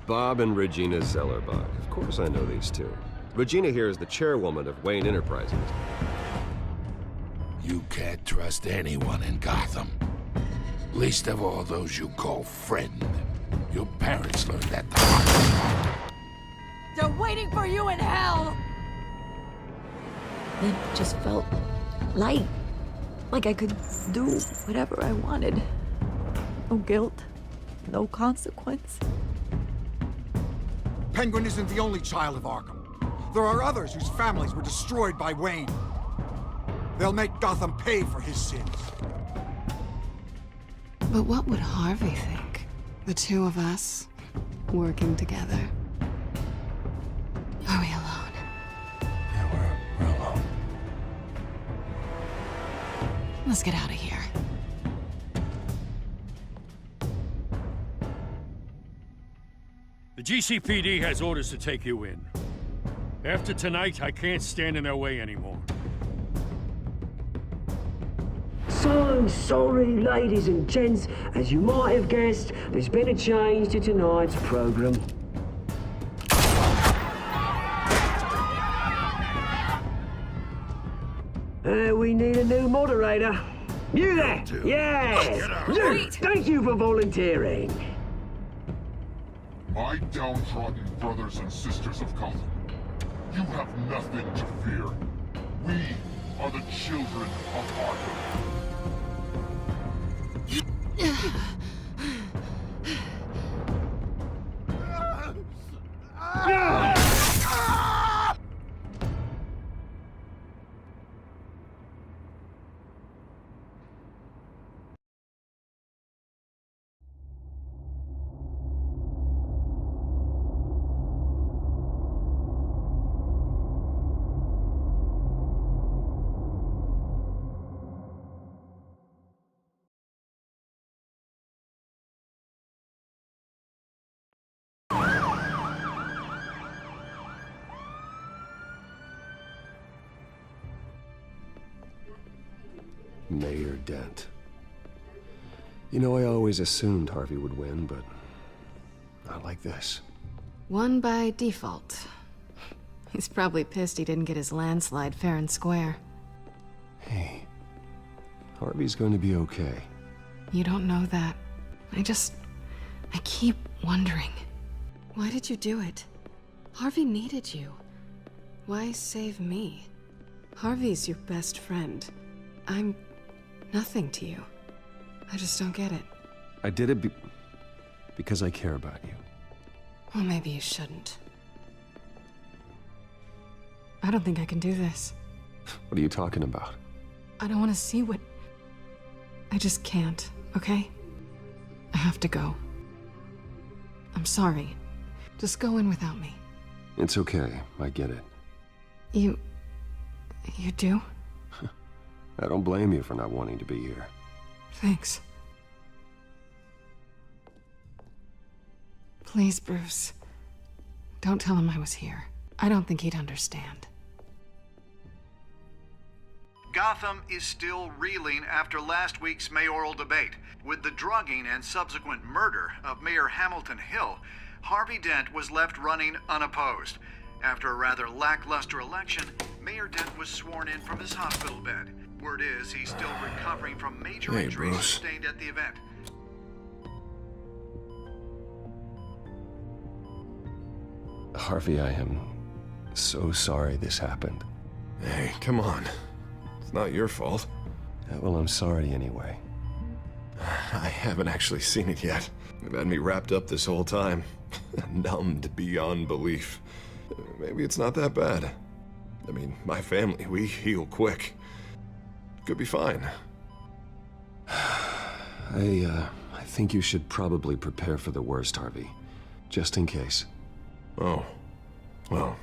Bob and Regina Zellerbach. Of course I know these two. Regina here is the chairwoman of Wayne Enterprises. You can't trust anyone in Gotham. Least of all those you call friend. Your parents learned that the hard way. They're waiting for you in hell! It just felt light. Like I could do whatever I wanted. No guilt, no consequence. Penguin isn't the only child of Arkham. There are others whose families were destroyed by Wayne. They'll make Gotham pay for his sins. But what would Harvey think? The two of us, working together. Are we alone? Yeah, we're alone. Let's get out of here. The GCPD has orders to take you in. After tonight, I can't stand in their way anymore. So sorry, ladies and gents. As you might have guessed, there's been a change to tonight's program. We need a new moderator. You there? Yeah! Luke, thank you for volunteering. My downtrodden brothers and sisters of Gotham, you have nothing to fear. We are the children of Arkham. Mayor Dent. You know, I always assumed Harvey would win, but not like this. Won by default. He's probably pissed he didn't get his landslide fair and square. Hey, Harvey's going to be okay. You don't know that. I keep wondering. Why did you do it? Harvey needed you. Why save me? Harvey's your best friend. I'm nothing to you. I just don't get it. I did it because I care about you. Well, maybe you shouldn't. I don't think I can do this. What are you talking about? I don't want to see what... I just can't, okay? I have to go. I'm sorry. Just go in without me. It's okay. I get it. You do? I don't blame you for not wanting to be here. Thanks. Please, Bruce. Don't tell him I was here. I don't think he'd understand. Gotham is still reeling after last week's mayoral debate. With the drugging and subsequent murder of Mayor Hamilton Hill, Harvey Dent was left running unopposed. After a rather lackluster election, Mayor Dent was sworn in from his hospital bed. Word is he's still recovering from major injuries sustained at the event. Harvey, I am so sorry this happened. Hey, come on. It's not your fault. Well, I'm sorry anyway. I haven't actually seen it yet. You've had me wrapped up this whole time. Numbed beyond belief. Maybe it's not that bad. I mean, my family, we heal quick. Could be fine. I think you should probably prepare for the worst, Harvey. Just in case. Oh. Well.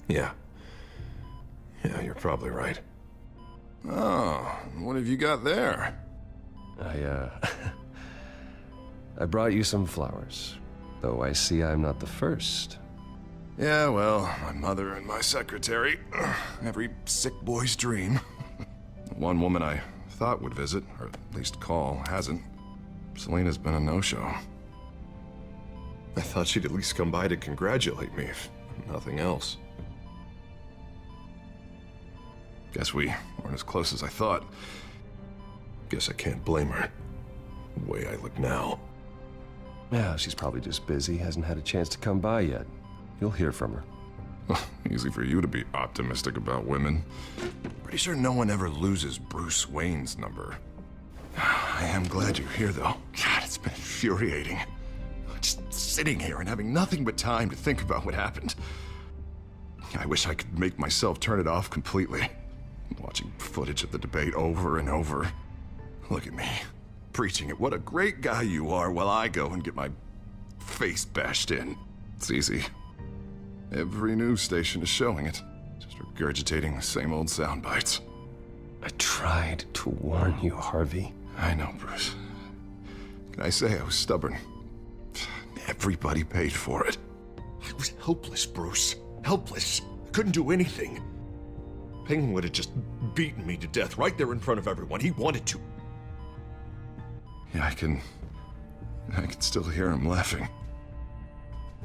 Yeah. Yeah, you're probably right. Oh, what have you got there? I brought you some flowers. Though I see I'm not the first. Yeah, well, my mother and my secretary. Every sick boy's dream. One woman I thought would visit, or at least call, hasn't. Selena's been a no-show. I thought she'd at least come by to congratulate me, if nothing else. Guess we weren't as close as I thought. Guess I can't blame her. The way I look now. Yeah, she's probably just busy, hasn't had a chance to come by yet. You'll hear from her. Easy for you to be optimistic about women. Pretty sure no one ever loses Bruce Wayne's number. I am glad you're here, though. God, it's been infuriating. Just sitting here and having nothing but time to think about what happened. I wish I could make myself turn it off completely. Watching footage of the debate over and over. Look at me, preaching it. What a great guy you are, while I go and get my face bashed in. It's easy. Every news station is showing it. Just regurgitating the same old sound bites. I tried to warn you, Harvey. I know, Bruce. Can I say I was stubborn? Everybody paid for it. I was helpless, Bruce. Helpless. I couldn't do anything. Penguin would have just beaten me to death right there in front of everyone. He wanted to. Yeah, I can still hear him laughing.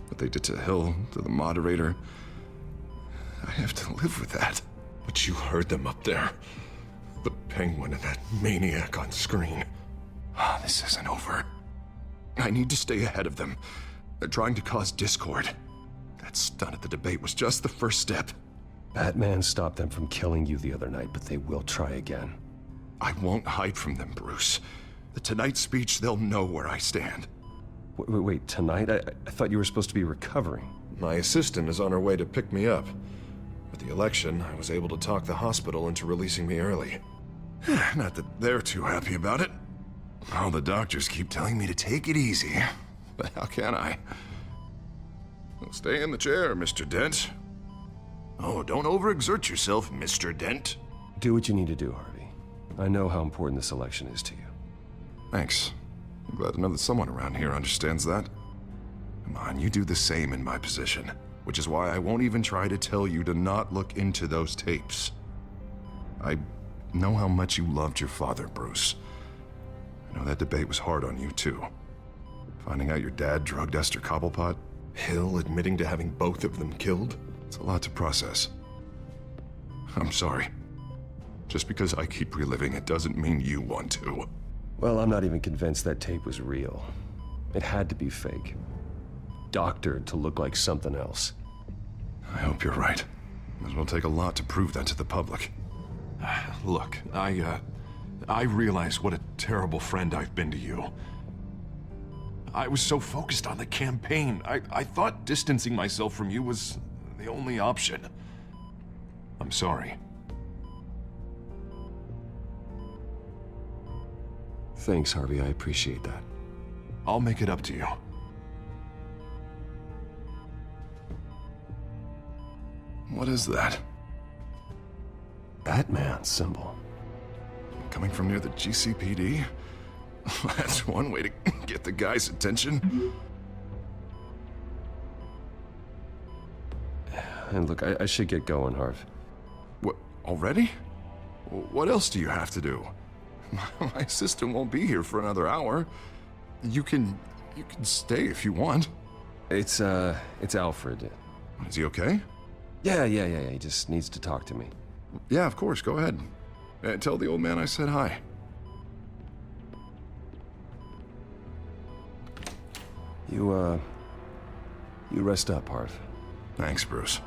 What they did to Hill, to the moderator, I have to live with that. But you heard them up there. The Penguin and that maniac on screen. This isn't over. I need to stay ahead of them. They're trying to cause discord. That stunt at the debate was just the first step. Batman stopped them from killing you the other night, but they will try again. I won't hide from them, Bruce. The Tonight speech, they'll know where I stand. Wait, tonight? I thought you were supposed to be recovering. My assistant is on her way to pick me up. With the election, I was able to talk the hospital into releasing me early. Not that they're too happy about it. All the doctors keep telling me to take it easy. But how can I? Well, stay in the chair, Mr. Dent. Oh, don't overexert yourself, Mr. Dent. Do what you need to do, Harvey. I know how important this election is to you. Thanks. I'm glad to know that someone around here understands that. Come on, you do the same in my position. Which is why I won't even try to tell you to not look into those tapes. I know how much you loved your father, Bruce. I know that debate was hard on you, too. Finding out your dad drugged Esther Cobblepot, Hill admitting to having both of them killed, it's a lot to process. I'm sorry. Just because I keep reliving it doesn't mean you want to. Well, I'm not even convinced that tape was real. It had to be fake. Doctored to look like something else. I hope you're right. It will take a lot to prove that to the public. Look, I realize what a terrible friend I've been to you. I was so focused on the campaign. I thought distancing myself from you was the only option. I'm sorry. Thanks, Harvey. I appreciate that. I'll make it up to you. What is that? Batman symbol. Coming from near the GCPD? That's one way to get the guy's attention. And look, I should get going, Harv. What, already? What else do you have to do? My assistant won't be here for another hour. You can stay if you want. It's Alfred. Is he okay? Yeah, he just needs to talk to me. Yeah, of course, go ahead. Tell the old man I said hi. You rest up, Harv. Thanks, Bruce.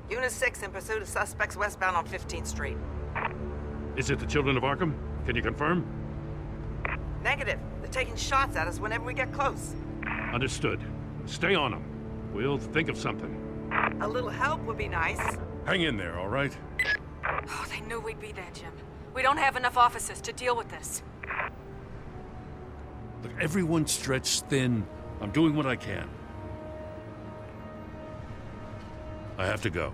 Unit 6 in pursuit of suspects westbound on 15th Street. Is it the Children of Arkham? Can you confirm? Negative. They're taking shots at us whenever we get close. Understood. Stay on them. We'll think of something. A little help would be nice. Hang in there, all right? Oh, they knew we'd be there, Jim. We don't have enough officers to deal with this. Look, everyone's stretched thin. I'm doing what I can. I have to go.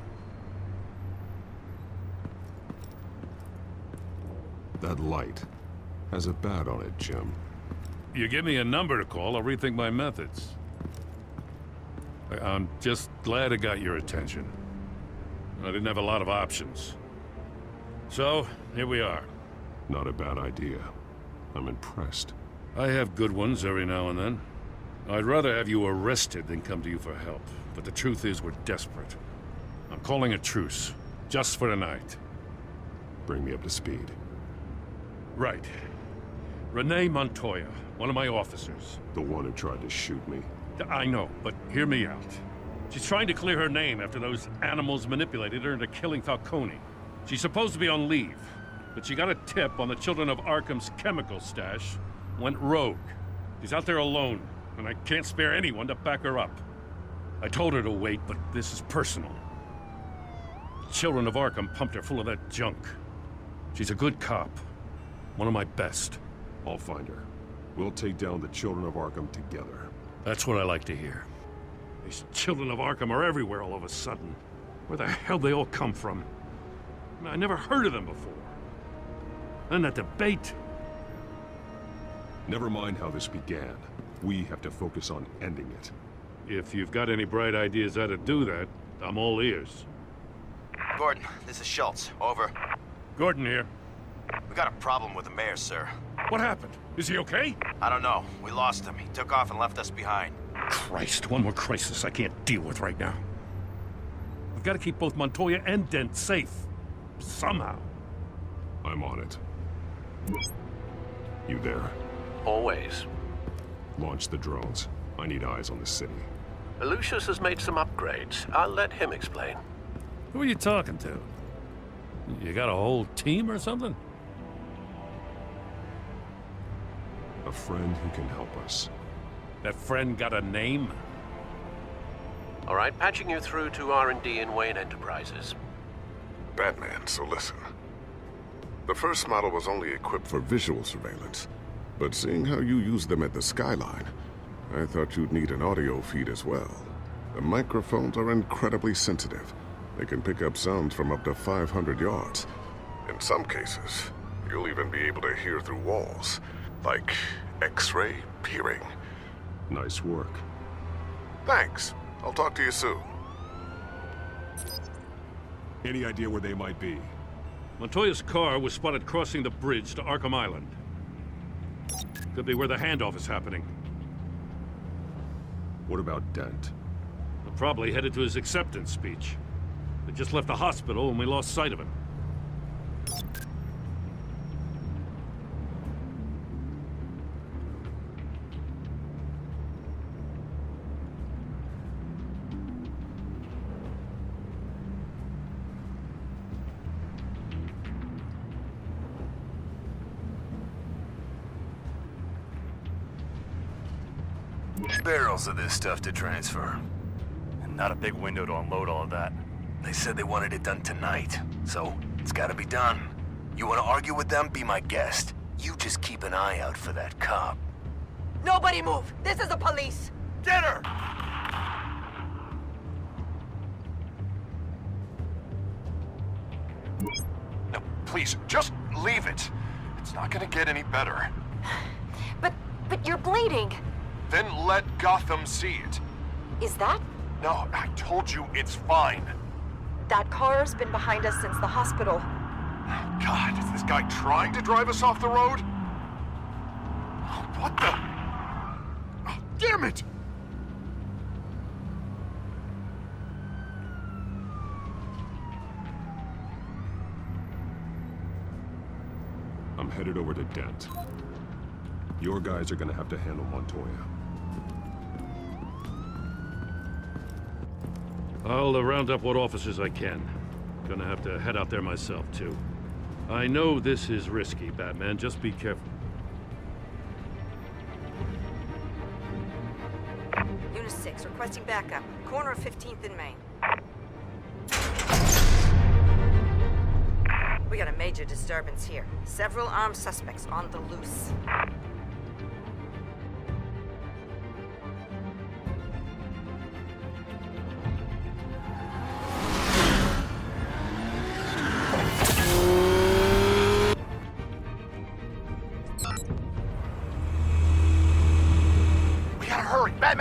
That light has a bat on it, Jim. You give me a number to call, I'll rethink my methods. I'm just glad it got your attention. I didn't have a lot of options. So, here we are. Not a bad idea. I'm impressed. I have good ones every now and then. I'd rather have you arrested than come to you for help. But the truth is, we're desperate. I'm calling a truce. Just for tonight. Bring me up to speed. Right. Renee Montoya, one of my officers. The one who tried to shoot me. I know, but hear me out. She's trying to clear her name after those animals manipulated her into killing Falcone. She's supposed to be on leave, but she got a tip on the Children of Arkham's chemical stash, went rogue. She's out there alone, and I can't spare anyone to back her up. I told her to wait, but this is personal. The Children of Arkham pumped her full of that junk. She's a good cop. One of my best. I'll find her. We'll take down the Children of Arkham together. That's what I like to hear. These Children of Arkham are everywhere all of a sudden. Where the hell they all come from? I never heard of them before. And that debate. Never mind how this began. We have to focus on ending it. If you've got any bright ideas how to do that, I'm all ears. Gordon, this is Schultz. Over. Gordon here. We got a problem with the mayor, sir. What happened? Is he okay? I don't know. We lost him. He took off and left us behind. Christ, one more crisis I can't deal with right now. We've got to keep both Montoya and Dent safe. Somehow. I'm on it. You there? Always. Launch the drones. I need eyes on the city. Lucius has made some upgrades. I'll let him explain. Who are you talking to? You got a whole team or something? A friend who can help us. That friend got a name? All right, patching you through to R&D in Wayne Enterprises. Batman, so listen. The first model was only equipped for visual surveillance, but seeing how you use them at the Skyline, I thought you'd need an audio feed as well. The microphones are incredibly sensitive. They can pick up sounds from up to 500 yards. In some cases, you'll even be able to hear through walls, like X-ray peering. Nice work. Thanks. I'll talk to you soon. Any idea where they might be? Montoya's car was spotted crossing the bridge to Arkham Island. Could be where the handoff is happening. What about Dent? We're probably headed to his acceptance speech. They just left the hospital and we lost sight of him. Barrels of this stuff to transfer. And not a big window to unload all of that. They said they wanted it done tonight, so it's gotta be done. You wanna argue with them? Be my guest. You just keep an eye out for that cop. Nobody move! This is the police! Get her! No, please, just leave it. It's not gonna get any better. But you're bleeding. Then let Gotham see it. Is that? No, I told you it's fine. That car's been behind us since the hospital. God, is this guy trying to drive us off the road? What the? Oh, damn it! I'm headed over to Dent. Your guys are gonna have to handle Montoya. I'll round up what officers I can. Gonna have to head out there myself, too. I know this is risky, Batman. Just be careful. Unit 6, requesting backup. Corner of 15th and Main. We got a major disturbance here. Several armed suspects on the loose.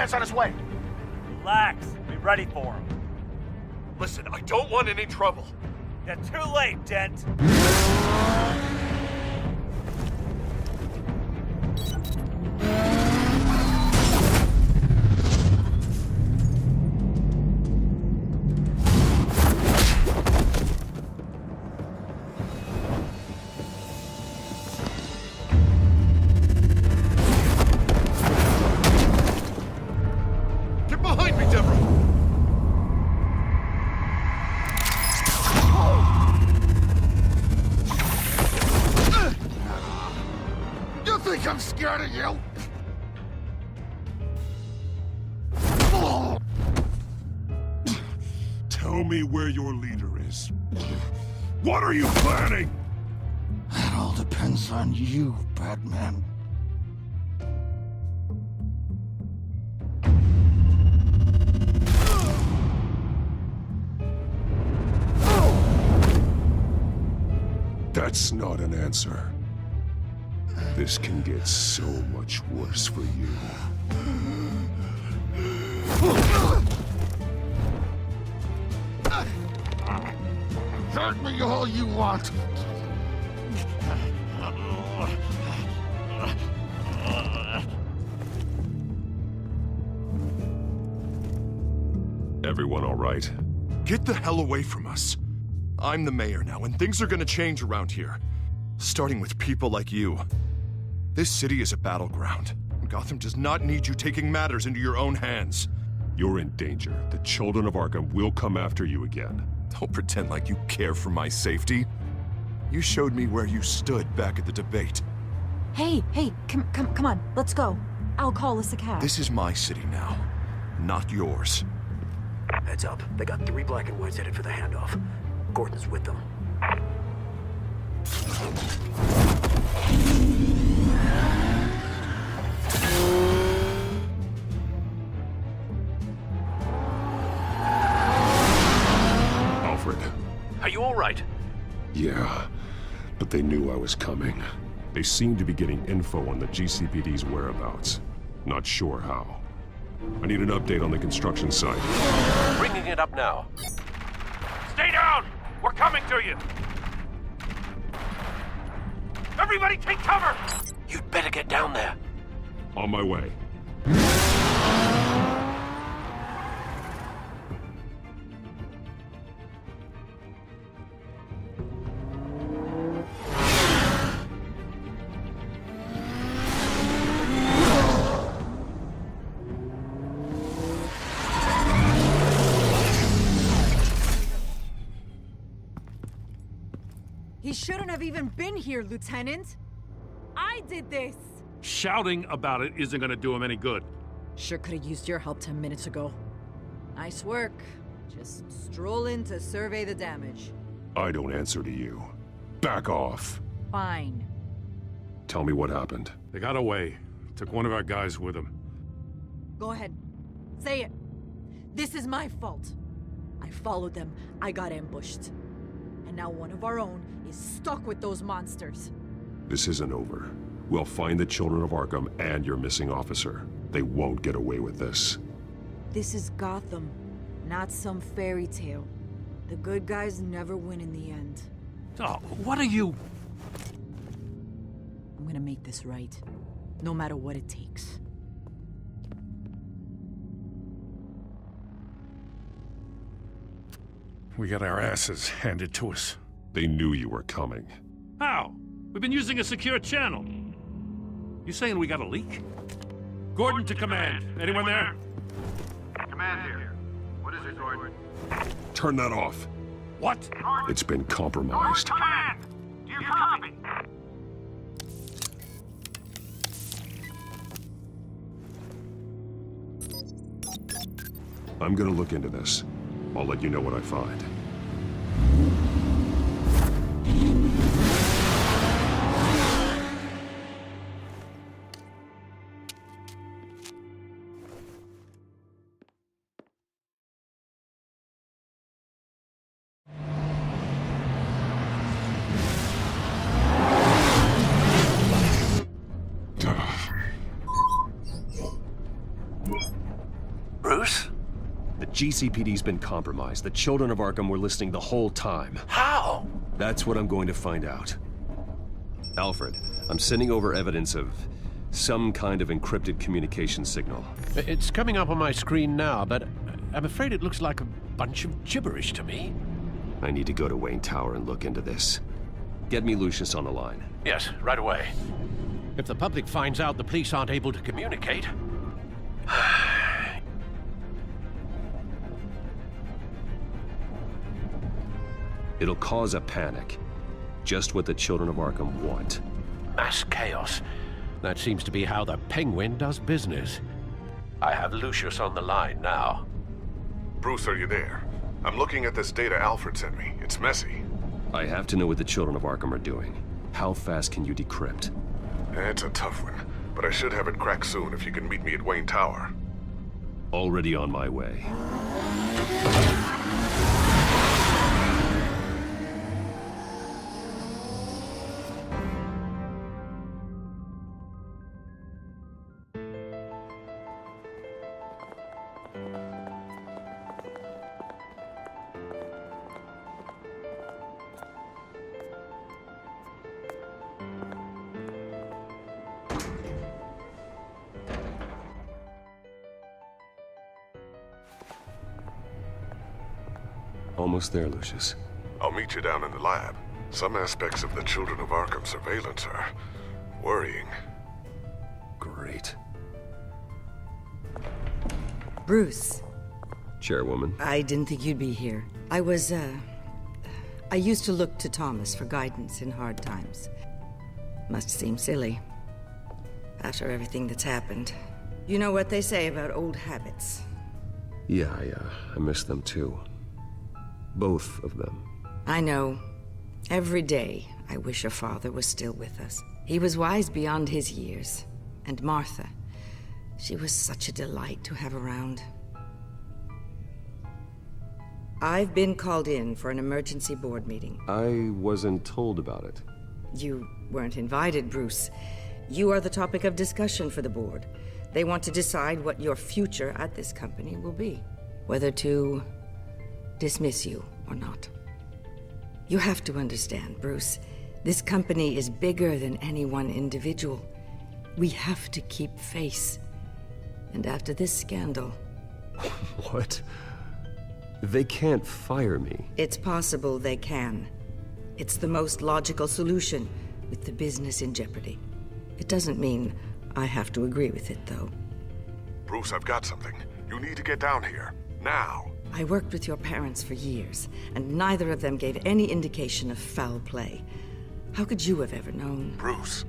Sheriff's on his way. Relax. Be ready for him. Listen, I don't want any trouble. You're too late, Dent. Get behind me, Deborah! You think I'm scared of you? Tell me where your leader is. What are you planning? That all depends on you, Batman. That's not an answer. This can get so much worse for you. Hurt me all you want. Everyone all right? Get the hell away from us. I'm the mayor now, and things are gonna change around here. Starting with people like you. This city is a battleground. Gotham does not need you taking matters into your own hands. You're in danger. The children of Arkham will come after you again. Don't pretend like you care for my safety. You showed me where you stood back at the debate. Hey, come on, let's go. I'll call us a cab. This is my city now, not yours. Heads up. They got 3 black and whites headed for the handoff. Gordon's with them. Alfred. Are you all right? Yeah, but they knew I was coming. They seem to be getting info on the GCPD's whereabouts. Not sure how. I need an update on the construction site. Bringing it up now. Stay down! We're coming to you! Everybody take cover! You'd better get down there. On my way. He shouldn't have even been here, Lieutenant. I did this. Shouting about it isn't gonna do him any good. Sure could have used your help 10 minutes ago. Nice work. Just stroll in to survey the damage. I don't answer to you. Back off. Fine. Tell me what happened. They got away. Took one of our guys with them. Go ahead. Say it. This is my fault. I followed them. I got ambushed. And now one of our own is stuck with those monsters. This isn't over. We'll find the children of Arkham and your missing officer. They won't get away with this. This is Gotham, not some fairy tale. The good guys never win in the end. Oh, what are you? I'm gonna make this right, no matter what it takes. We got our asses handed to us. They knew you were coming. How? We've been using a secure channel. You saying we got a leak? Gordon to command. Anyone there? Command here. What is it, Gordon? Turn that off. What? It's been compromised. Command! Do you copy? I'm gonna look into this. I'll let you know what I find. GCPD's been compromised. The children of Arkham were listening the whole time. How? That's what I'm going to find out. Alfred, I'm sending over evidence of some kind of encrypted communication signal. It's coming up on my screen now, but I'm afraid it looks like a bunch of gibberish to me. I need to go to Wayne Tower and look into this. Get me Lucius on the line. Yes, right away. If the public finds out the police aren't able to communicate... It'll cause a panic. Just what the children of Arkham want. Mass chaos. That seems to be how the Penguin does business. I have Lucius on the line now. Bruce, are you there? I'm looking at this data Alfred sent me. It's messy. I have to know what the children of Arkham are doing. How fast can you decrypt? It's a tough one, but I should have it cracked soon if you can meet me at Wayne Tower. Already on my way. Almost there, Lucius. I'll meet you down in the lab. Some aspects of the Children of Arkham surveillance are worrying. Great. Bruce. Chairwoman. I didn't think you'd be here. I used to look to Thomas for guidance in hard times. Must seem silly. After everything that's happened. You know what they say about old habits. Yeah, I miss them too. Both of them. I know. Every day, I wish your father was still with us. He was wise beyond his years. And Martha, she was such a delight to have around. I've been called in for an emergency board meeting. I wasn't told about it. You weren't invited, Bruce. You are the topic of discussion for the board. They want to decide what your future at this company will be. Whether to dismiss you or not. You have to understand, Bruce. This company is bigger than any one individual. We have to keep face. And after this scandal... What? They can't fire me. It's possible they can. It's the most logical solution, with the business in jeopardy. It doesn't mean I have to agree with it, though. Bruce, I've got something. You need to get down here. Now. I worked with your parents for years, and neither of them gave any indication of foul play. How could you have ever known? Bruce.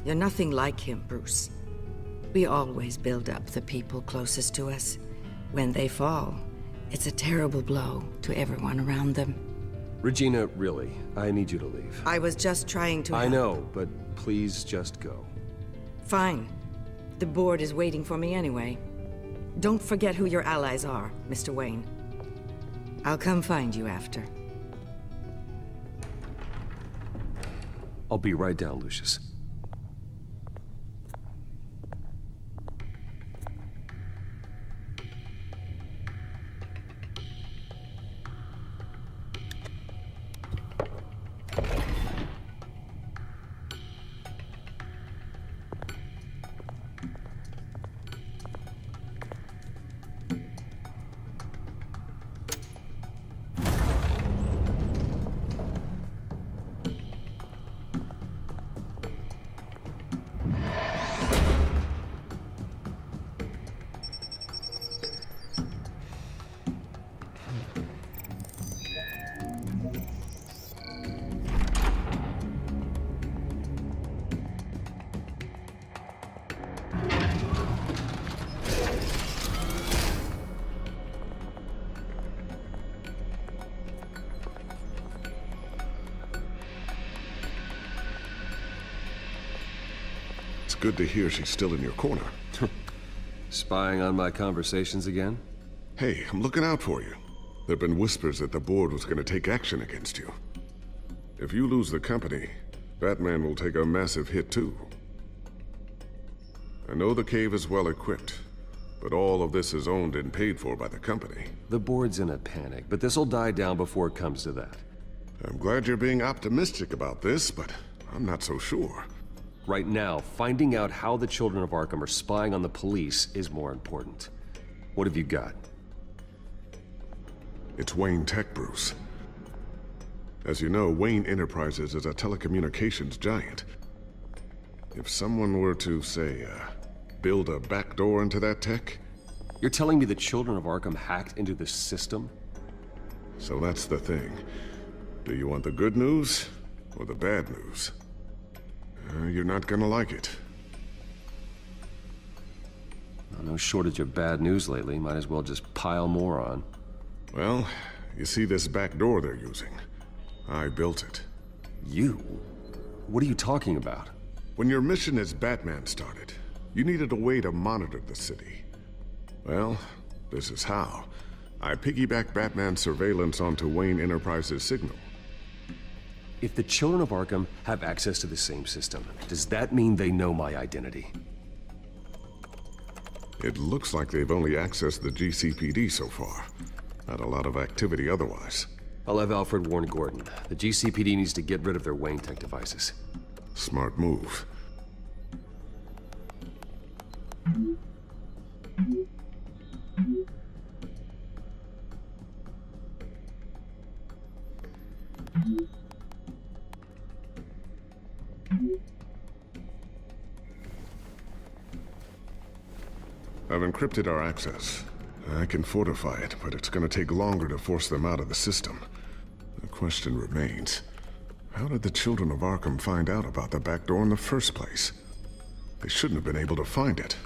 You're nothing like him, Bruce. We always build up the people closest to us. When they fall, it's a terrible blow to everyone around them. Regina, really, I need you to leave. I was just trying to I know, but please just go. Fine. The board is waiting for me anyway. Don't forget who your allies are, Mr. Wayne. I'll come find you after. I'll be right down, Lucius. Good to hear she's still in your corner. Spying on my conversations again? Hey, I'm looking out for you. There've been whispers that the board was going to take action against you. If you lose the company, Batman will take a massive hit too. I know the cave is well equipped, But all of this is owned and paid for by the company. The board's in a panic, but this'll die down before it comes to that. I'm glad you're being optimistic about this, but I'm not so sure. Right now, finding out how the Children of Arkham are spying on the police is more important. What have you got? It's Wayne Tech, Bruce. As you know, Wayne Enterprises is a telecommunications giant. If someone were to, say, build a backdoor into that tech... You're telling me the Children of Arkham hacked into the system? So that's the thing. Do you want the good news or the bad news? You're not gonna like it. No shortage of bad news lately. Might as well just pile more on. Well, you see this back door they're using? I built it. You? What are you talking about? When your mission as Batman started, you needed a way to monitor the city. Well, this is how. I piggybacked Batman's surveillance onto Wayne Enterprises' signal. If the Children of Arkham have access to the same system, does that mean they know my identity? It looks like they've only accessed the GCPD so far. Not a lot of activity otherwise. I'll have Alfred warn Gordon. The GCPD needs to get rid of their Wayne Tech devices. Smart move. I've encrypted our access. I can fortify it, but it's gonna take longer to force them out of the system. The question remains, how did the Children of Arkham find out about the back door in the first place? They shouldn't have been able to find it.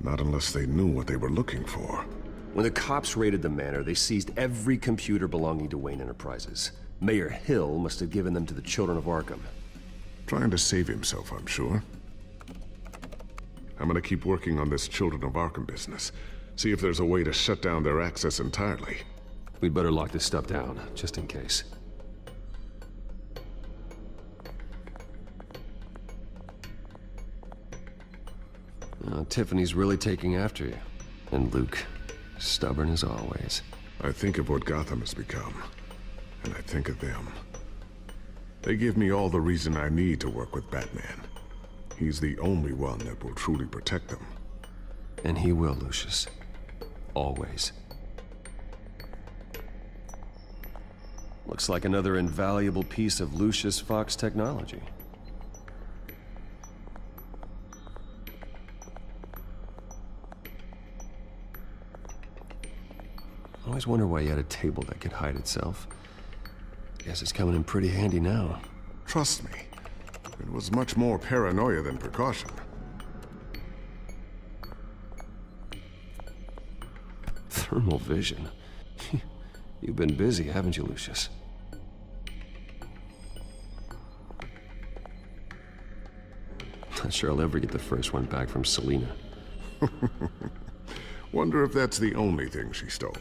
Not unless they knew what they were looking for. When the cops raided the manor, they seized every computer belonging to Wayne Enterprises. Mayor Hill must have given them to the Children of Arkham. Trying to save himself, I'm sure. I'm gonna keep working on this Children of Arkham business. See if there's a way to shut down their access entirely. We'd better lock this stuff down, just in case. Tiffany's really taking after you. And Luke, stubborn as always. I think of what Gotham has become, and I think of them. They give me all the reason I need to work with Batman. He's the only one that will truly protect them. And he will, Lucius. Always. Looks like another invaluable piece of Lucius Fox technology. I always wonder why you had a table that could hide itself. Guess it's coming in pretty handy now. Trust me, it was much more paranoia than precaution. Thermal vision. You've been busy, haven't you, Lucius? Not sure I'll ever get the first one back from Selina. Wonder if that's the only thing she stole.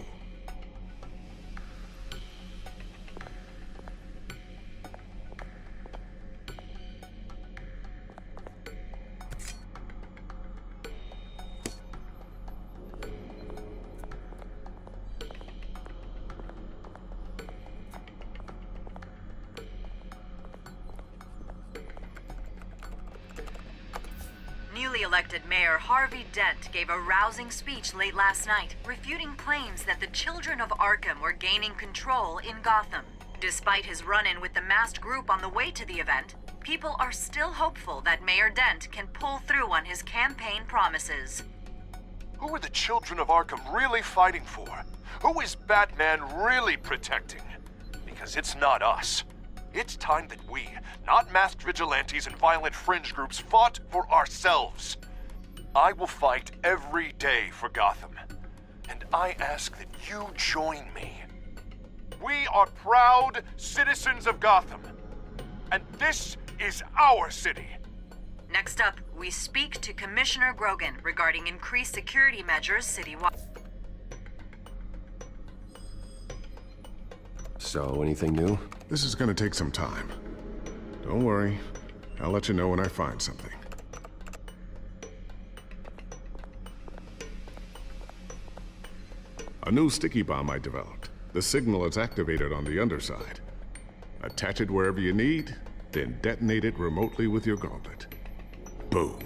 Newly elected Mayor Harvey Dent gave a rousing speech late last night, refuting claims that the Children of Arkham were gaining control in Gotham. Despite his run-in with the masked group on the way to the event, people are still hopeful that Mayor Dent can pull through on his campaign promises. Who are the Children of Arkham really fighting for? Who is Batman really protecting? Because it's not us. It's time that we, not masked vigilantes and violent fringe groups, fought for ourselves. I will fight every day for Gotham. And I ask that you join me. We are proud citizens of Gotham. And this is our city. Next up, we speak to Commissioner Grogan regarding increased security measures citywide. So, anything new? This is gonna take some time. Don't worry. I'll let you know when I find something. A new sticky bomb I developed. The signal is activated on the underside. Attach it wherever you need, then detonate it remotely with your gauntlet. Boom.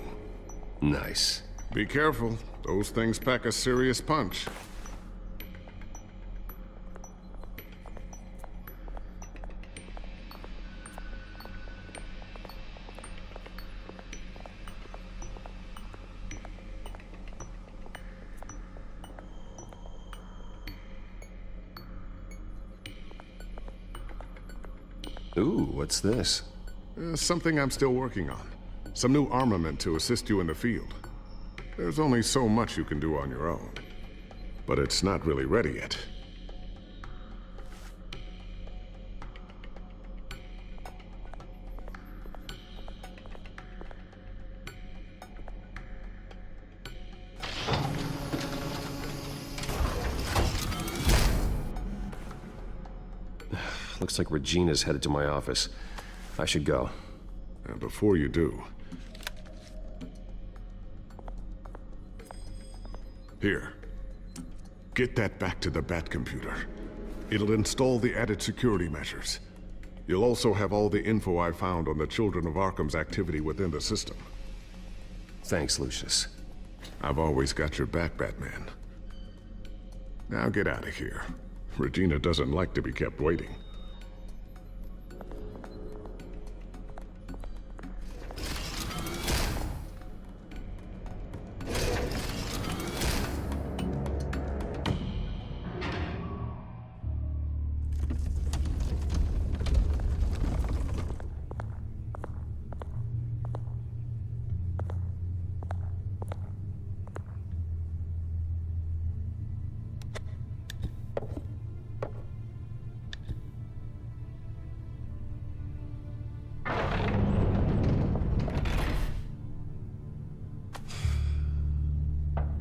Nice. Be careful. Those things pack a serious punch. Ooh, what's this? Something I'm still working on. Some new armament to assist you in the field. There's only so much you can do on your own. But it's not really ready yet. Looks like Regina's headed to my office. I should go. And before you do... Here. Get that back to the Bat computer. It'll install the added security measures. You'll also have all the info I found on the Children of Arkham's activity within the system. Thanks, Lucius. I've always got your back, Batman. Now get out of here. Regina doesn't like to be kept waiting.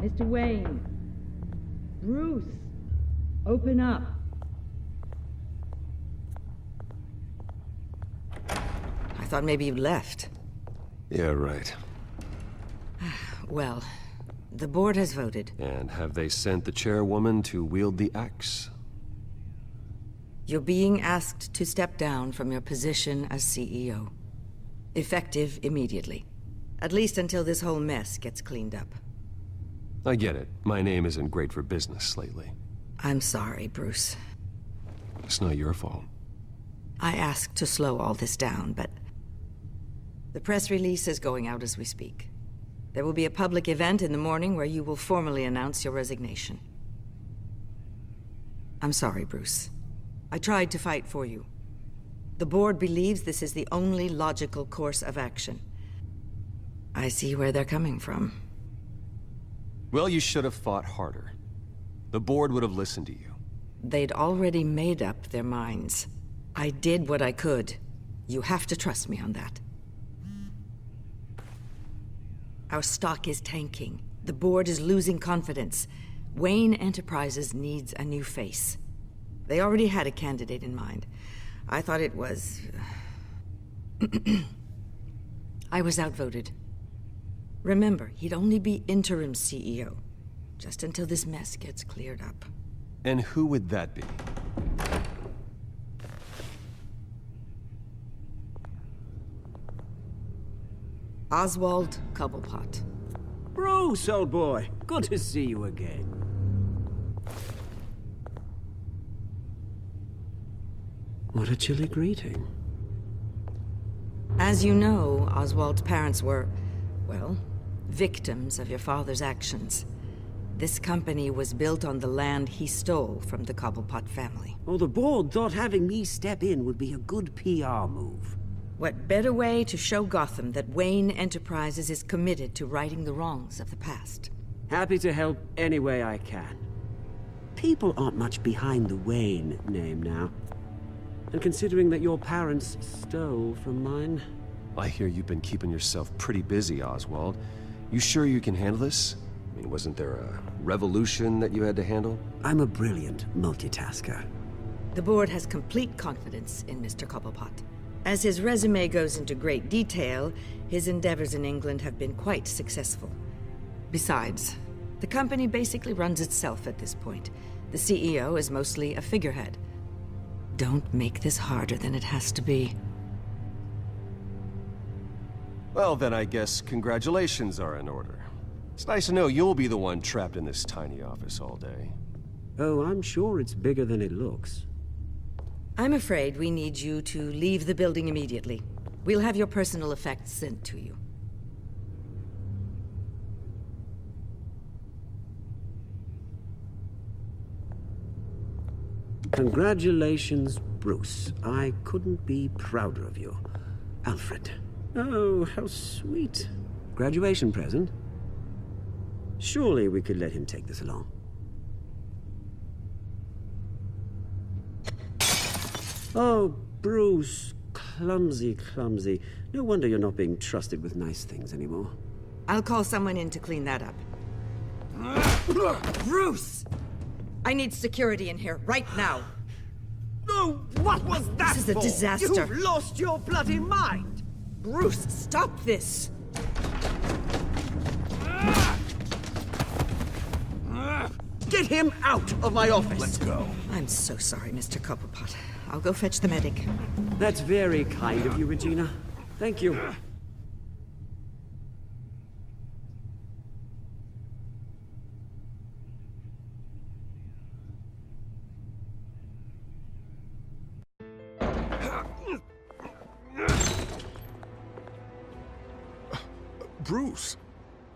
Mr. Wayne. Bruce. Open up. I thought maybe you left. Yeah, right. Well, the board has voted. And have they sent the chairwoman to wield the axe? You're being asked to step down from your position as CEO. Effective immediately. At least until this whole mess gets cleaned up. I get it. My name isn't great for business lately. I'm sorry, Bruce. It's not your fault. I asked to slow all this down, but... the press release is going out as we speak. There will be a public event in the morning where you will formally announce your resignation. I'm sorry, Bruce. I tried to fight for you. The board believes this is the only logical course of action. I see where they're coming from. Well, you should have fought harder. The board would have listened to you. They'd already made up their minds. I did what I could. You have to trust me on that. Our stock is tanking. The board is losing confidence. Wayne Enterprises needs a new face. They already had a candidate in mind. I thought it was... I was outvoted. Remember, he'd only be interim CEO, just until this mess gets cleared up. And who would that be? Oswald Cobblepot. Bruce, old boy. Good to see you again. What a chilly greeting. As you know, Oswald's parents were, well, victims of your father's actions. This company was built on the land he stole from the Cobblepot family. Well, the board thought having me step in would be a good PR move. What better way to show Gotham that Wayne Enterprises is committed to righting the wrongs of the past? Happy to help any way I can. People aren't much behind the Wayne name now. And considering that your parents stole from mine... I hear you've been keeping yourself pretty busy, Oswald. You sure you can handle this? I mean, wasn't there a revolution that you had to handle? I'm a brilliant multitasker. The board has complete confidence in Mr. Cobblepot. As his resume goes into great detail, his endeavors in England have been quite successful. Besides, the company basically runs itself at this point. The CEO is mostly a figurehead. Don't make this harder than it has to be. Well, then I guess congratulations are in order. It's nice to know you'll be the one trapped in this tiny office all day. Oh, I'm sure it's bigger than it looks. I'm afraid we need you to leave the building immediately. We'll have your personal effects sent to you. Congratulations, Bruce. I couldn't be prouder of you. Alfred. Oh, how sweet. Graduation present? Surely we could let him take this along. Oh, Bruce. Clumsy, clumsy. No wonder you're not being trusted with nice things anymore. I'll call someone in to clean that up. Bruce! I need security in here, right now. No, what was that This is a for? disaster. You've lost your bloody mind! Bruce, stop this! Get him out of my office! Let's go. I'm so sorry, Mr. Cobblepot. I'll go fetch the medic. That's very kind of you, Regina. Thank you. Bruce,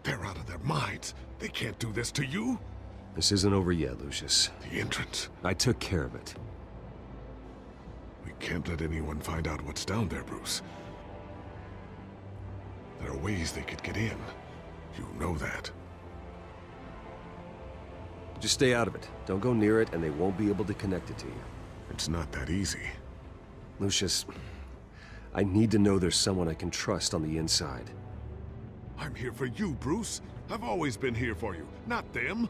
they're out of their minds. They can't do this to you. This isn't over yet, Lucius. The entrance. I took care of it. We can't let anyone find out what's down there, Bruce. There are ways they could get in. You know that. Just stay out of it. Don't go near it, and they won't be able to connect it to you. It's not that easy. Lucius, I need to know there's someone I can trust on the inside. I'm here for you, Bruce. I've always been here for you, not them.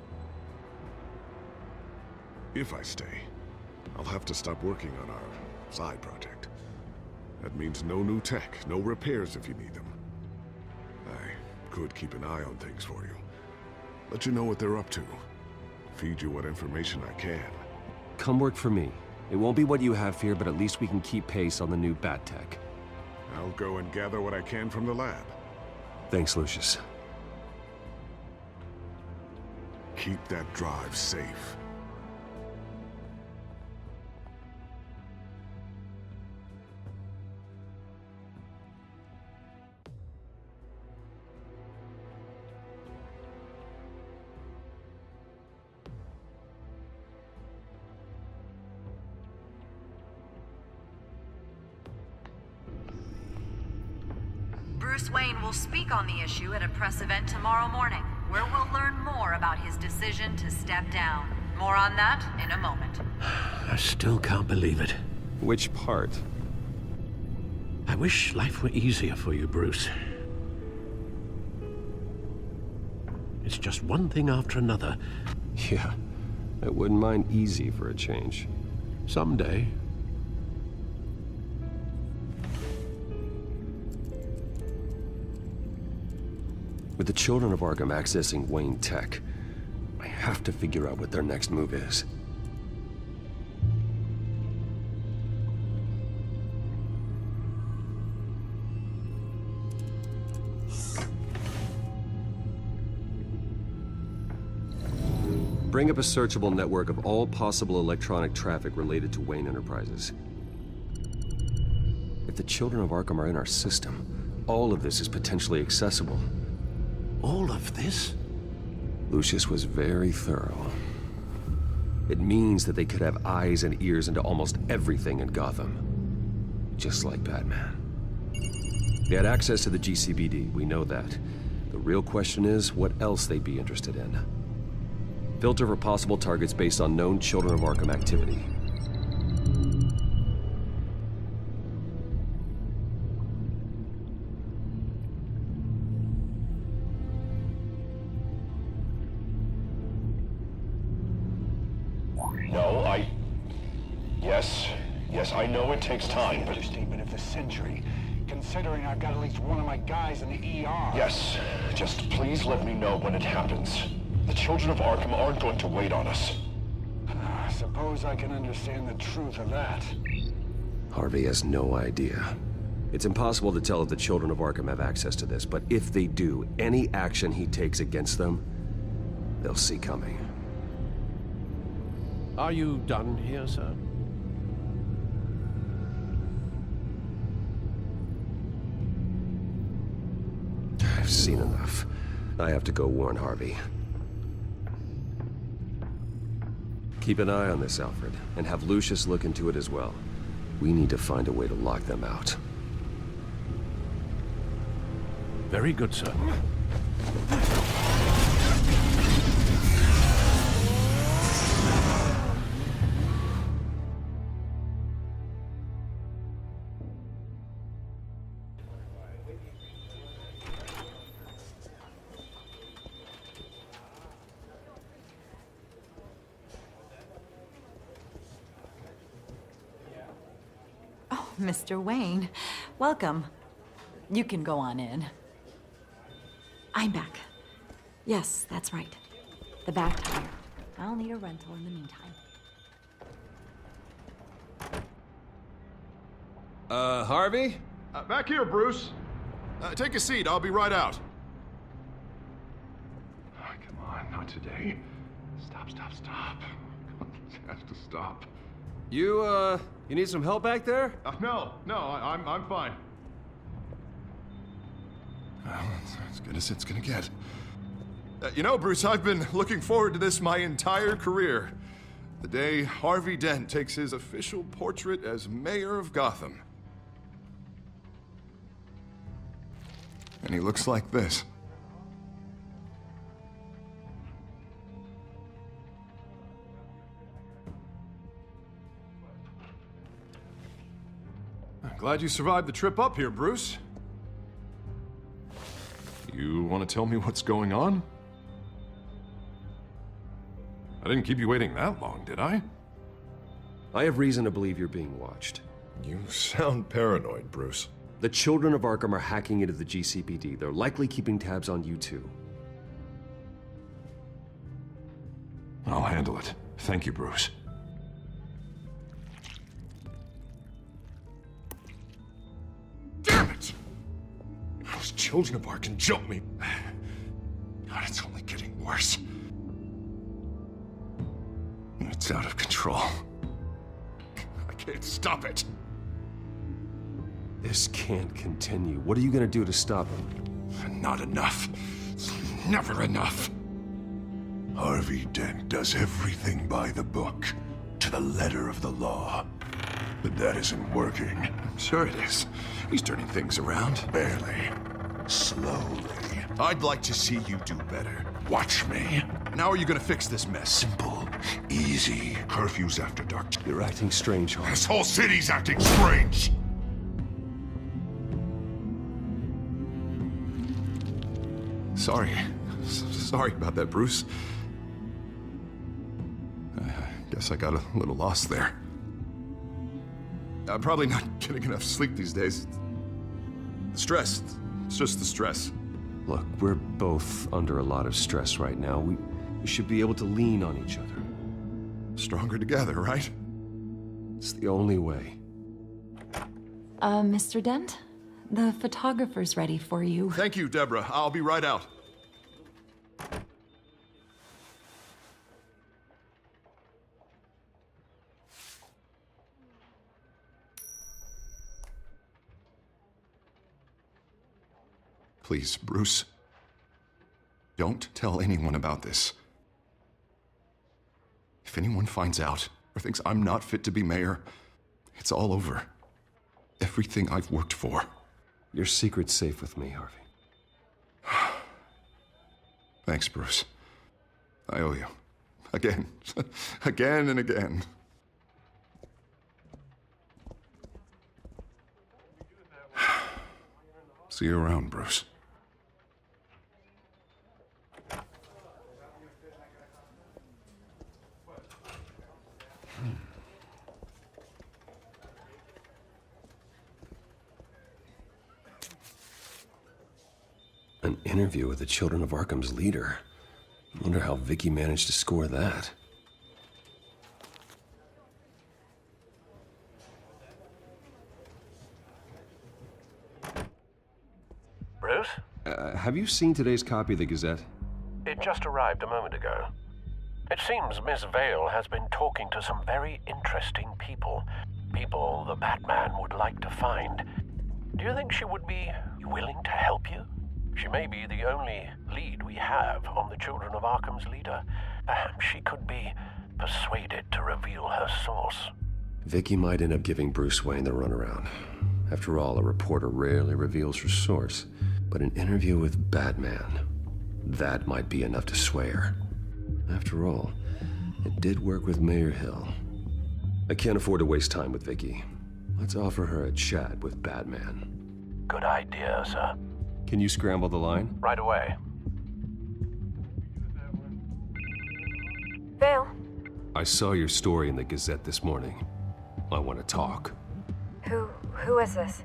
If I stay, I'll have to stop working on our side project. That means no new tech, no repairs if you need them. I could keep an eye on things for you. Let you know what they're up to. Feed you what information I can. Come work for me. It won't be what you have here, but at least we can keep pace on the new bat tech. I'll go and gather what I can from the lab. Thanks, Lucius. Keep that drive safe. Bruce Wayne will speak on the issue at a press event tomorrow morning, where we'll learn more about his decision to step down. More on that in a moment. I still can't believe it. Which part? I wish life were easier for you, Bruce. It's just one thing after another. Yeah, I wouldn't mind easy for a change. Someday. With the children of Arkham accessing Wayne Tech, I have to figure out what their next move is. Bring up a searchable network of all possible electronic traffic related to Wayne Enterprises. If the children of Arkham are in our system, all of this is potentially accessible. All of this? Lucius was very thorough. It means that they could have eyes and ears into almost everything in Gotham. Just like Batman. They had access to the GCPD, we know that. The real question is, what else they'd be interested in. Filter for possible targets based on known Children of Arkham activity. Yes, I know it takes time, but... Understatement of the century, considering I've got at least one of my guys in the ER. Yes, just please let me know when it happens. The children of Arkham aren't going to wait on us. suppose I can understand the truth of that. Harvey has no idea. It's impossible to tell if the children of Arkham have access to this, but if they do, any action he takes against them, they'll see coming. Are you done here, sir? I've seen enough. I have to go warn Harvey. Keep an eye on this, Alfred, and have Lucius look into it as well. We need to find a way to lock them out. Very good, sir. Mr. Wayne, welcome. You can go on in. I'm back. Yes, that's right. The back tire. I'll need a rental in the meantime. Harvey? Back here, Bruce. Take a seat, I'll be right out. Oh, come on, not today. Stop. It has to stop. You need some help back there? No, I'm fine. Well, that's as good as it's gonna get. You know, Bruce, I've been looking forward to this my entire career. The day Harvey Dent takes his official portrait as mayor of Gotham. And he looks like this. I'm glad you survived the trip up here, Bruce. You want to tell me what's going on? I didn't keep you waiting that long, did I? I have reason to believe you're being watched. You sound paranoid, Bruce. The children of Arkham are hacking into the GCPD. They're likely keeping tabs on you too. I'll handle it. Thank you, Bruce. Damn it! Those children of Arkham jumped me. God, it's only getting worse. It's out of control. I can't stop it. This can't continue. What are you gonna do to stop him? Not enough. Never enough. Harvey Dent does everything by the book, to the letter of the law. But that isn't working. I'm sure it is. He's turning things around. Barely. Slowly. I'd like to see you do better. Watch me. Now are you gonna fix this mess? Simple. Easy. Curfews after dark. You're acting strange, Harvey. This whole city's acting strange! Sorry about that, Bruce. I guess I got a little lost there. I'm probably not getting enough sleep these days. The stress. It's just the stress. Look, we're both under a lot of stress right now. We should be able to lean on each other. Stronger together, right? It's the only way. Mr. Dent? The photographer's ready for you. Thank you, Deborah. I'll be right out. Please, Bruce. Don't tell anyone about this. If anyone finds out or thinks I'm not fit to be mayor, it's all over. Everything I've worked for. Your secret's safe with me, Harvey. Thanks, Bruce. I owe you. Again. Again and again. See you around, Bruce. An interview with the Children of Arkham's leader. I wonder how Vicky managed to score that. Bruce? Have you seen today's copy of the Gazette? It just arrived a moment ago. It seems Miss Vale has been talking to some very interesting people. People the Batman would like to find. Do you think she would be willing to help you? She may be the only lead we have on the Children of Arkham's leader. Perhaps she could be persuaded to reveal her source. Vicky might end up giving Bruce Wayne the runaround. After all, a reporter rarely reveals her source. But an interview with Batman, that might be enough to sway her. After all, it did work with Mayor Hill. I can't afford to waste time with Vicky. Let's offer her a chat with Batman. Good idea, sir. Can you scramble the line? Right away. Vale. I saw your story in the Gazette this morning. I want to talk. Who is this?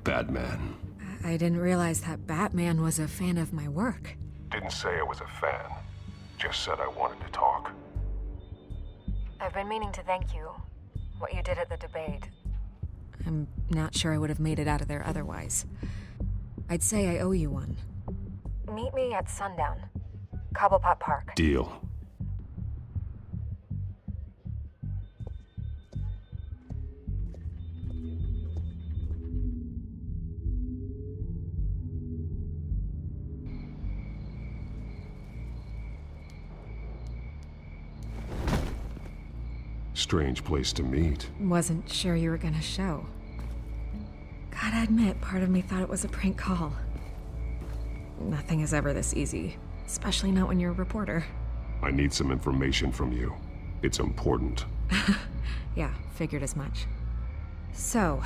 Batman. I didn't realize that Batman was a fan of my work. Didn't say I was a fan. Just said I wanted to talk. I've been meaning to thank you. What you did at the debate. I'm not sure I would have made it out of there otherwise. I'd say I owe you one. Meet me at sundown. Cobblepot Park. Deal. Strange place to meet. Wasn't sure you were gonna show. Gotta admit, part of me thought it was a prank call. Nothing is ever this easy, especially not when you're a reporter. I need some information from you. It's important. Yeah, figured as much. So,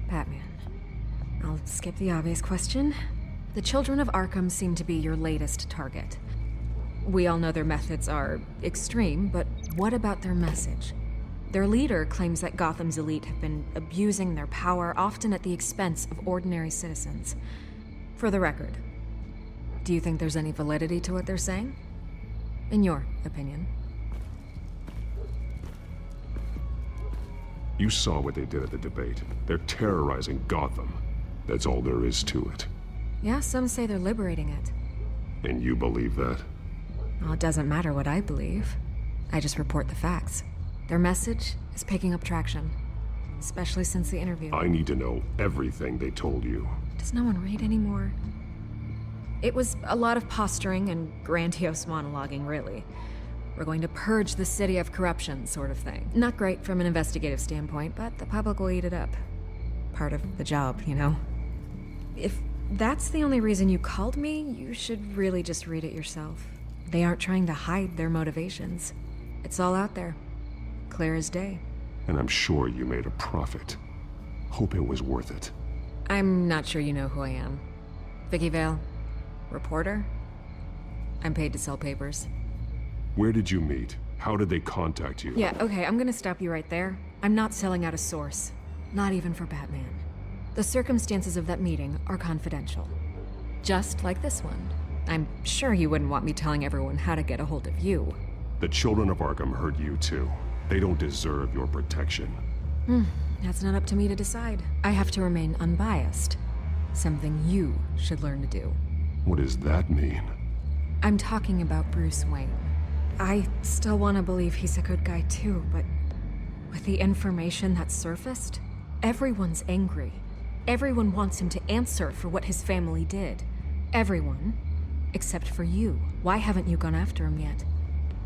Batman. I'll skip the obvious question. The Children of Arkham seem to be your latest target. We all know their methods are extreme, but what about their message? Their leader claims that Gotham's elite have been abusing their power, often at the expense of ordinary citizens. For the record, do you think there's any validity to what they're saying? In your opinion? You saw what they did at the debate. They're terrorizing Gotham. That's all there is to it. Yeah, some say they're liberating it. And you believe that? Well, it doesn't matter what I believe. I just report the facts. Their message is picking up traction, especially since the interview. I need to know everything they told you. Does no one read anymore? It was a lot of posturing and grandiose monologuing, really. We're going to purge the city of corruption, sort of thing. Not great from an investigative standpoint, but the public will eat it up. Part of the job, you know? If that's the only reason you called me, you should really just read it yourself. They aren't trying to hide their motivations. It's all out there. Clear as day. And I'm sure you made a profit. Hope it was worth it. I'm not sure you know who I am. Vicky Vale. Reporter. I'm paid to sell papers. Where did you meet? How did they contact you? Yeah, okay, I'm gonna stop you right there. I'm not selling out a source. Not even for Batman. The circumstances of that meeting are confidential. Just like this one. I'm sure you wouldn't want me telling everyone how to get a hold of you. The Children of Arkham heard you too. They don't deserve your protection. That's not up to me to decide. I have to remain unbiased. Something you should learn to do. What does that mean? I'm talking about Bruce Wayne. I still want to believe he's a good guy too, but with the information that surfaced, everyone's angry. Everyone wants him to answer for what his family did. Everyone, except for you. Why haven't you gone after him yet?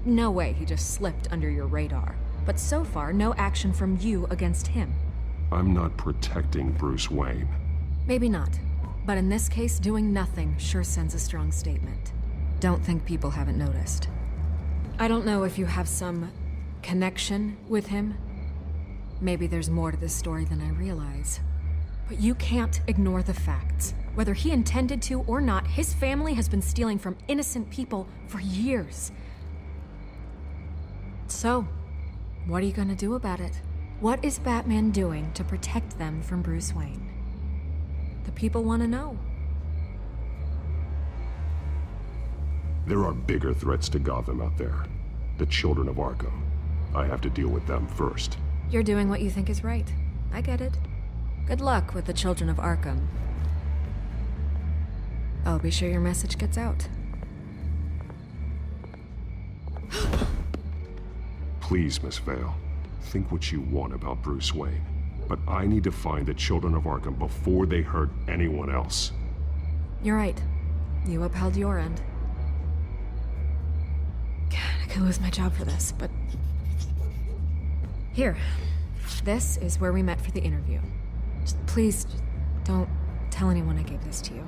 No way he just slipped under your radar. But so far, no action from you against him. I'm not protecting Bruce Wayne. Maybe not. But in this case, doing nothing sure sends a strong statement. Don't think people haven't noticed. I don't know if you have some connection with him. Maybe there's more to this story than I realize. But you can't ignore the facts. Whether he intended to or not, his family has been stealing from innocent people for years. So, what are you gonna do about it? What is Batman doing to protect them from Bruce Wayne? The people want to know. There are bigger threats to Gotham out there. The Children of Arkham. I have to deal with them first. You're doing what you think is right. I get it. Good luck with the Children of Arkham. I'll be sure your message gets out. Please, Miss Vale, think what you want about Bruce Wayne, but I need to find the Children of Arkham before they hurt anyone else. You're right. You upheld your end. God, I could lose my job for this, but... Here. This is where we met for the interview. Just please, don't tell anyone I gave this to you.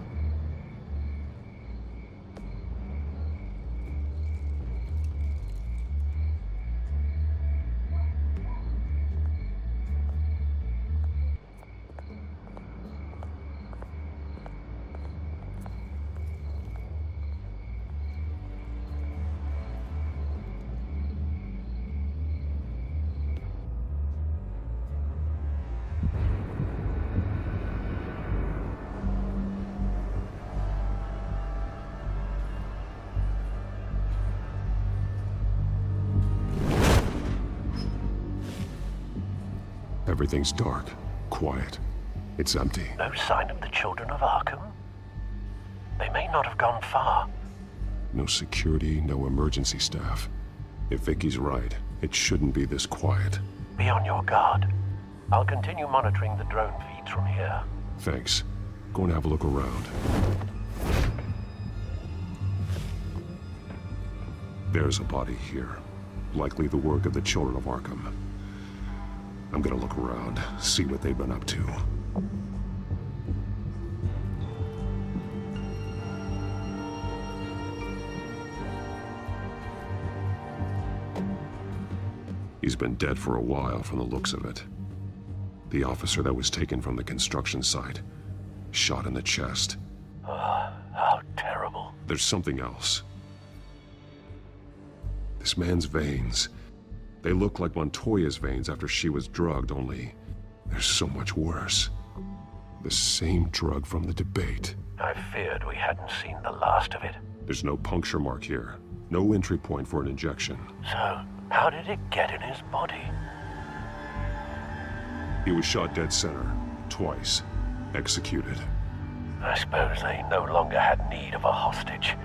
Everything's dark, quiet. It's empty. No sign of the Children of Arkham? They may not have gone far. No security, no emergency staff. If Vicky's right, it shouldn't be this quiet. Be on your guard. I'll continue monitoring the drone feeds from here. Thanks. Go and have a look around. There's a body here. Likely the work of the Children of Arkham. I'm gonna look around, see what they've been up to. He's been dead for a while from the looks of it. The officer that was taken from the construction site, shot in the chest. How terrible. There's something else. This man's veins. They look like Montoya's veins after she was drugged, only they're so much worse. The same drug from the debate. I feared we hadn't seen the last of it. There's no puncture mark here. No entry point for an injection. So, how did it get in his body? He was shot dead center, twice, executed. I suppose they no longer had need of a hostage.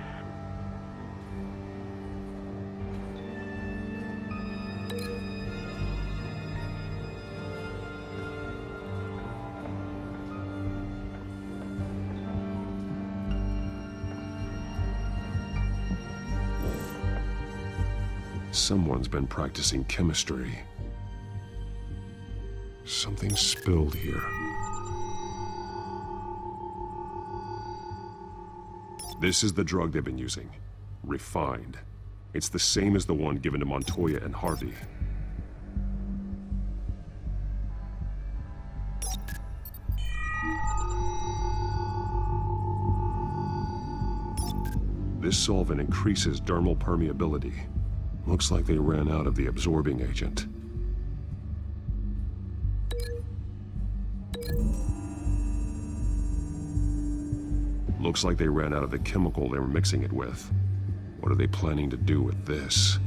Someone's been practicing chemistry. Something spilled here. This is the drug they've been using. Refined. It's the same as the one given to Montoya and Harvey. This solvent increases dermal permeability. Looks like they ran out of the absorbing agent. Looks like they ran out of the chemical they were mixing it with. What are they planning to do with this?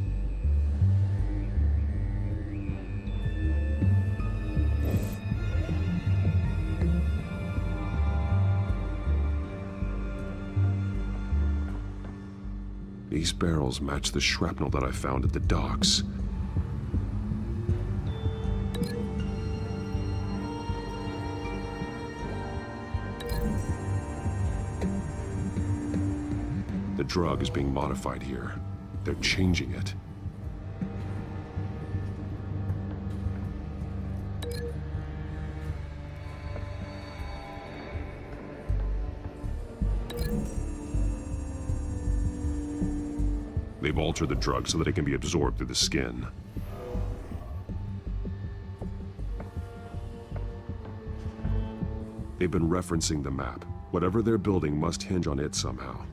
These barrels match the shrapnel that I found at the docks. The drug is being modified here. They're changing it. They've altered the drug so that it can be absorbed through the skin. They've been referencing the map. Whatever they're building must hinge on it somehow.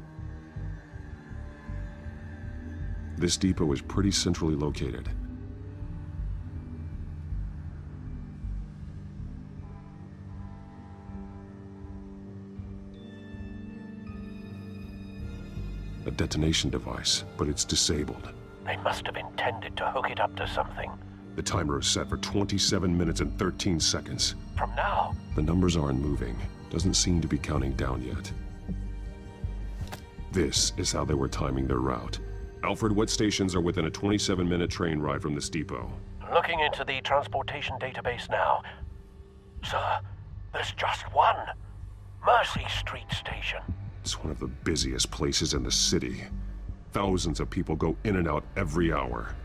This depot is pretty centrally located. A detonation device, but it's disabled. They must have intended to hook it up to something. The timer is set for 27 minutes and 13 seconds. From now? The numbers aren't moving. Doesn't seem to be counting down yet. This is how they were timing their route. Alfred, what stations are within a 27-minute train ride from this depot? Looking into the transportation database now. Sir, there's just one. Mercy Street Station. It's one of the busiest places in the city. Thousands of people go in and out every hour.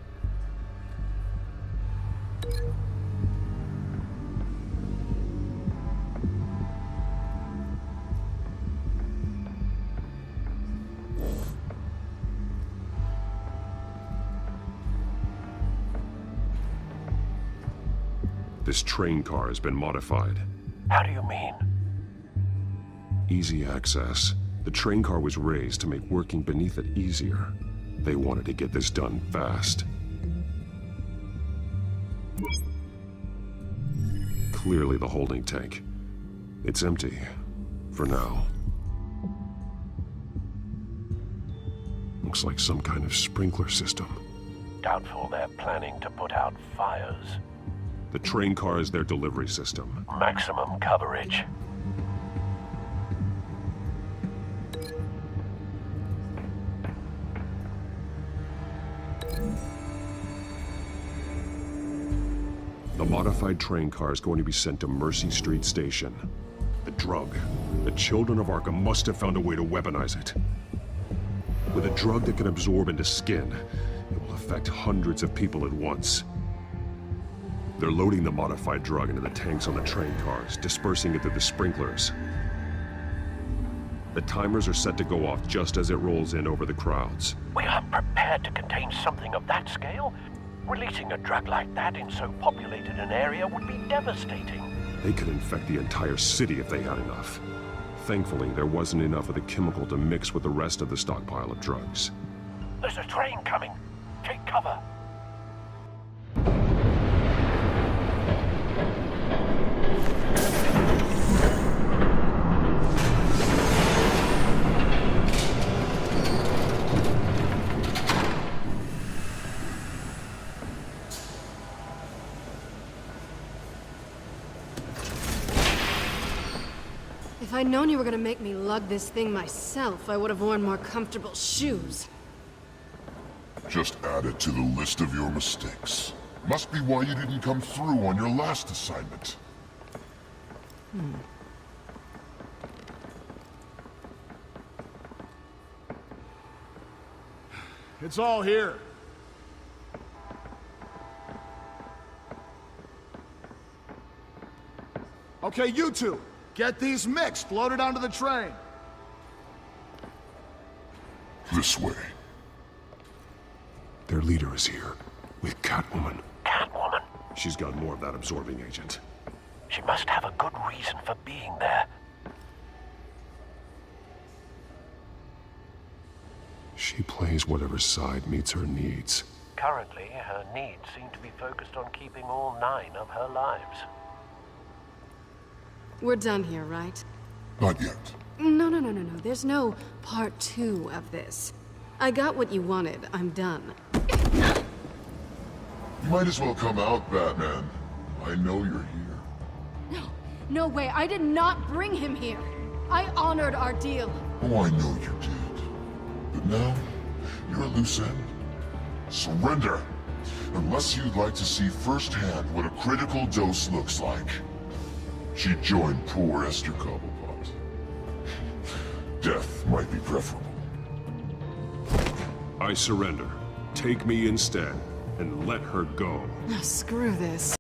This train car has been modified. How do you mean? Easy access. The train car was raised to make working beneath it easier. They wanted to get this done fast. Clearly the holding tank. It's empty. For now. Looks like some kind of sprinkler system. Doubtful they're planning to put out fires. The train car is their delivery system. Maximum coverage. The modified train car is going to be sent to Mercy Street Station. The drug. The children of Arkham must have found a way to weaponize it. With a drug that can absorb into skin, it will affect hundreds of people at once. They're loading the modified drug into the tanks on the train cars, dispersing it through the sprinklers. The timers are set to go off just as it rolls in over the crowds. We aren't prepared to contain something of that scale. Releasing a drug like that in so populated an area would be devastating. They could infect the entire city if they had enough. Thankfully, there wasn't enough of the chemical to mix with the rest of the stockpile of drugs. There's a train coming. Take cover. If I'd known you were gonna make me lug this thing myself, I would have worn more comfortable shoes. Just add it to the list of your mistakes. Must be why you didn't come through on your last assignment. It's all here. Okay, you two, get these mixed, loaded onto the train. This way. Their leader is here, with Catwoman. Catwoman? She's got more of that absorbing agent. She must have a good reason for being there. She plays whatever side meets her needs. Currently, her needs seem to be focused on keeping all 9 of her lives. We're done here, right? Not yet. No. There's no part 2 of this. I got what you wanted. I'm done. You might as well come out, Batman. I know you're here. No way. I did not bring him here. I honored our deal. Oh, I know you did. But now, you're a loose end. Surrender! Unless you'd like to see firsthand what a critical dose looks like. She joined poor Esther Cobblepot. Death might be preferable. I surrender. Take me instead, and let her go. Screw this.